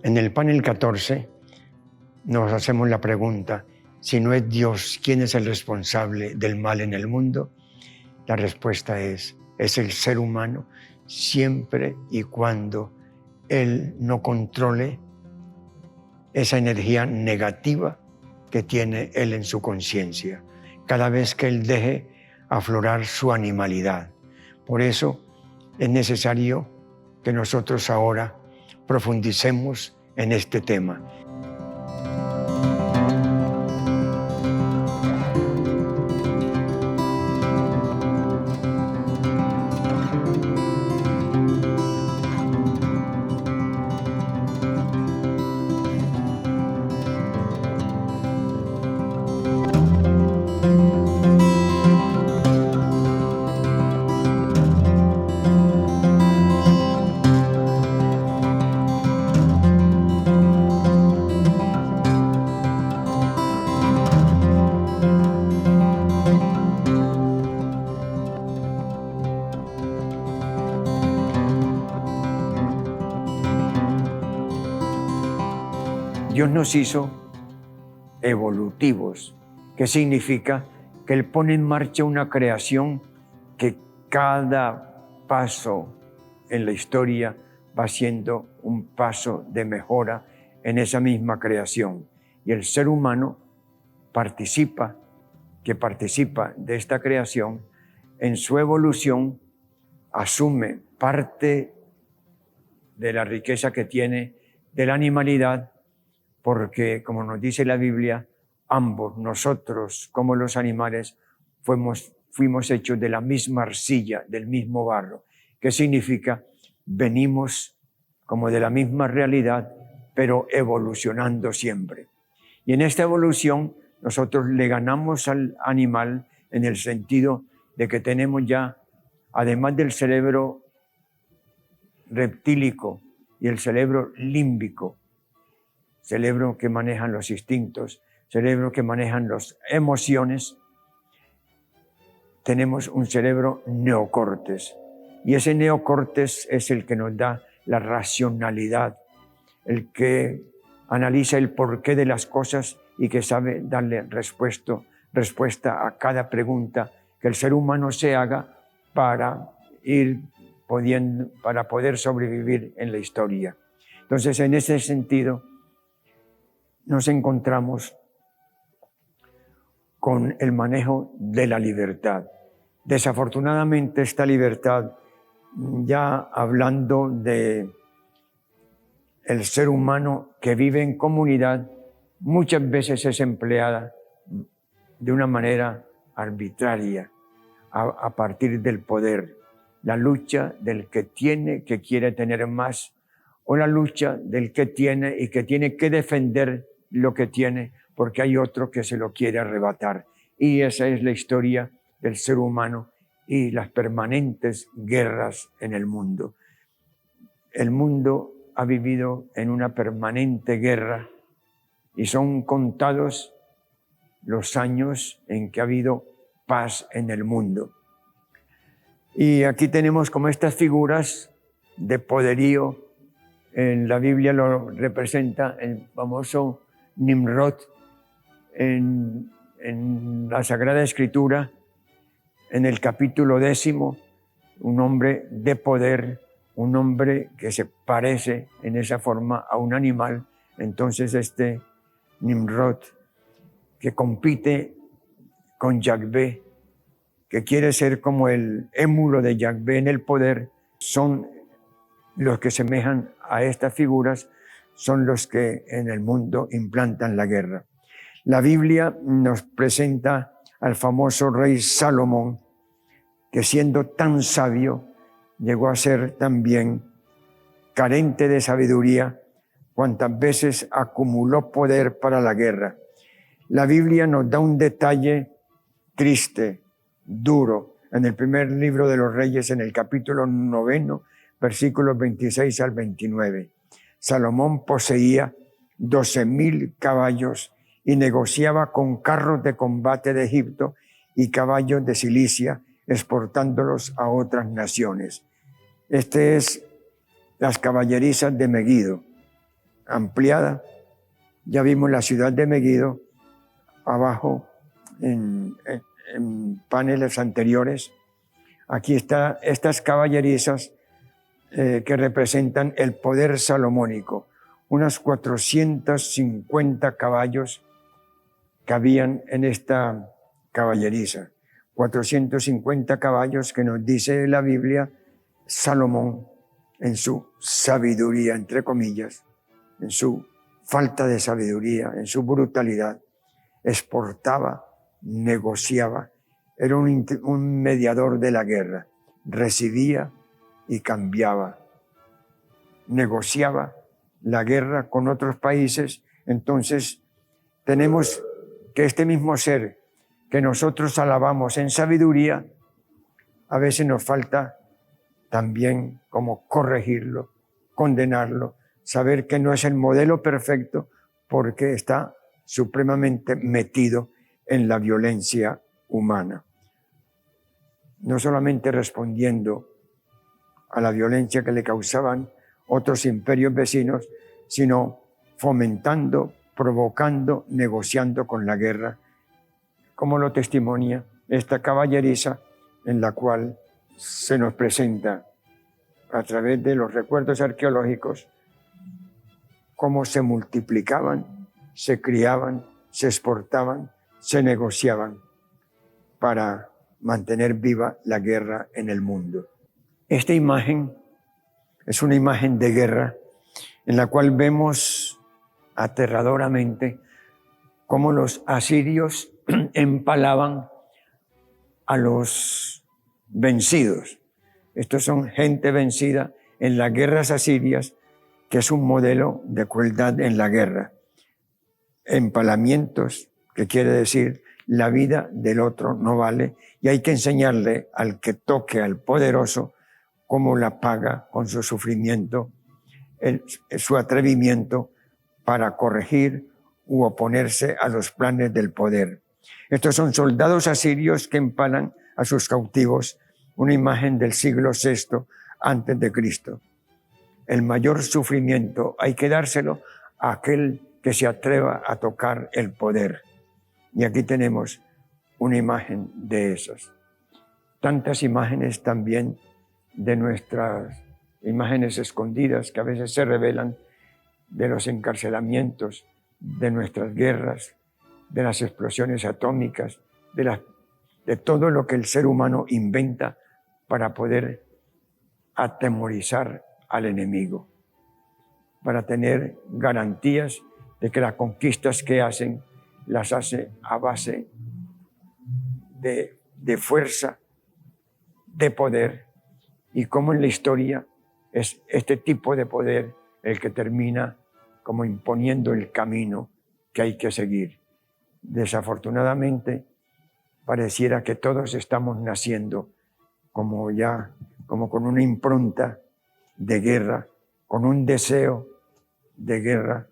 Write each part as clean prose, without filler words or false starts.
En el panel 14 nos hacemos la pregunta, si no es Dios, ¿quién es el responsable del mal en el mundo? La respuesta es el ser humano, siempre y cuando él no controle esa energía negativa que tiene él en su conciencia, cada vez que él deje aflorar su animalidad. Por eso es necesario que nosotros ahora profundicemos en este tema. Dios nos hizo evolutivos. ¿Qué significa? Que Él pone en marcha una creación que cada paso en la historia va siendo un paso de mejora en esa misma creación. Y el ser humano participa de esta creación, en su evolución asume parte de la riqueza que tiene de la animalidad, porque, como nos dice la Biblia, ambos, nosotros como los animales, fuimos hechos de la misma arcilla, del mismo barro. ¿Qué significa? Venimos como de la misma realidad, pero evolucionando siempre. Y en esta evolución nosotros le ganamos al animal en el sentido de que tenemos ya, además del cerebro reptílico y el cerebro límbico, cerebro que manejan los instintos, cerebro que manejan las emociones, tenemos un cerebro neocortes. Y ese neocortes es el que nos da la racionalidad, el que analiza el porqué de las cosas y que sabe darle respuesta a cada pregunta que el ser humano se haga para poder sobrevivir en la historia. Entonces, en ese sentido, nos encontramos con el manejo de la libertad. Desafortunadamente, esta libertad, ya hablando de el ser humano que vive en comunidad, muchas veces es empleada de una manera arbitraria, a partir del poder. La lucha del que tiene, que quiere tener más, o la lucha del que tiene y que tiene que defender lo que tiene, porque hay otro que se lo quiere arrebatar. Y esa es la historia del ser humano y las permanentes guerras en el mundo. El mundo ha vivido en una permanente guerra y son contados los años en que ha habido paz en el mundo. Y aquí tenemos como estas figuras de poderío. En la Biblia lo representa el famoso Nimrod. En la Sagrada Escritura, en el capítulo 10, un hombre de poder, un hombre que se parece en esa forma a un animal. Entonces este Nimrod, que compite con Yahvé, que quiere ser como el émulo de Yahvé en el poder, son los que semejan a estas figuras, son los que en el mundo implantan la guerra. La Biblia nos presenta al famoso rey Salomón, que siendo tan sabio, llegó a ser también carente de sabiduría, cuantas veces acumuló poder para la guerra. La Biblia nos da un detalle triste, duro, en el primer libro de los Reyes, en el capítulo 9, versículos 26 al 29. Salomón poseía 12,000 caballos y negociaba con carros de combate de Egipto y caballos de Cilicia, exportándolos a otras naciones. Este es las caballerizas de Megido, ampliada. Ya vimos la ciudad de Megiddo abajo en paneles anteriores. Aquí están estas caballerizas que representan el poder salomónico. Unas 450 caballos cabían en esta caballeriza. 450 caballos que nos dice la Biblia, Salomón, en su sabiduría, entre comillas, en su falta de sabiduría, en su brutalidad, exportaba, negociaba, era un mediador de la guerra, recibía y cambiaba, negociaba la guerra con otros países. Entonces tenemos que este mismo ser que nosotros alabamos en sabiduría, a veces nos falta también como corregirlo, condenarlo, saber que no es el modelo perfecto porque está supremamente metido en la violencia humana. No solamente respondiendo a la violencia que le causaban otros imperios vecinos, sino fomentando, provocando, negociando con la guerra, como lo testimonia esta caballeriza en la cual se nos presenta a través de los recuerdos arqueológicos cómo se multiplicaban, se criaban, se exportaban, se negociaban para mantener viva la guerra en el mundo. Esta imagen es una imagen de guerra en la cual vemos aterradoramente cómo los asirios empalaban a los vencidos. Estos son gente vencida en las guerras asirias, que es un modelo de crueldad en la guerra. Empalamientos, que quiere decir la vida del otro no vale, y hay que enseñarle al que toque al poderoso cómo la paga con su sufrimiento, su atrevimiento para corregir u oponerse a los planes del poder. Estos son soldados asirios que empalan a sus cautivos, una imagen del siglo VI antes de Cristo. El mayor sufrimiento hay que dárselo a aquel que se atreva a tocar el poder. Y aquí tenemos una imagen de esas. Tantas imágenes también de nuestras imágenes escondidas que a veces se revelan, de los encarcelamientos, de nuestras guerras, de las explosiones atómicas, de todo lo que el ser humano inventa para poder atemorizar al enemigo, para tener garantías de que las conquistas que hacen, las hace a base de fuerza, de poder, y como en la historia es este tipo de poder el que termina como imponiendo el camino que hay que seguir. Desafortunadamente, pareciera que todos estamos naciendo como con una impronta de guerra, con un deseo de guerra,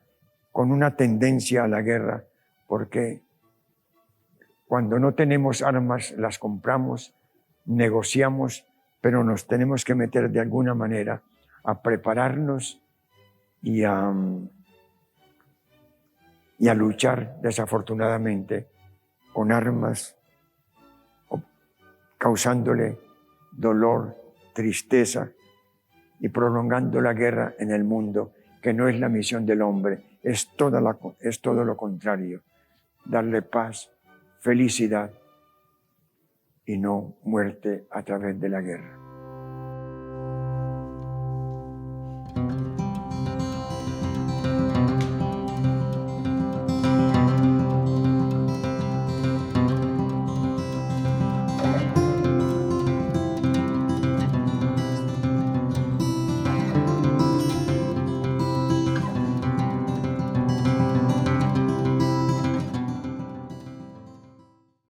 con una tendencia a la guerra, porque cuando no tenemos armas las compramos, negociamos, pero nos tenemos que meter de alguna manera a prepararnos y a luchar, desafortunadamente, con armas, causándole dolor, tristeza y prolongando la guerra en el mundo, que no es la misión del hombre, es todo lo contrario, darle paz, felicidad y no muerte a través de la guerra.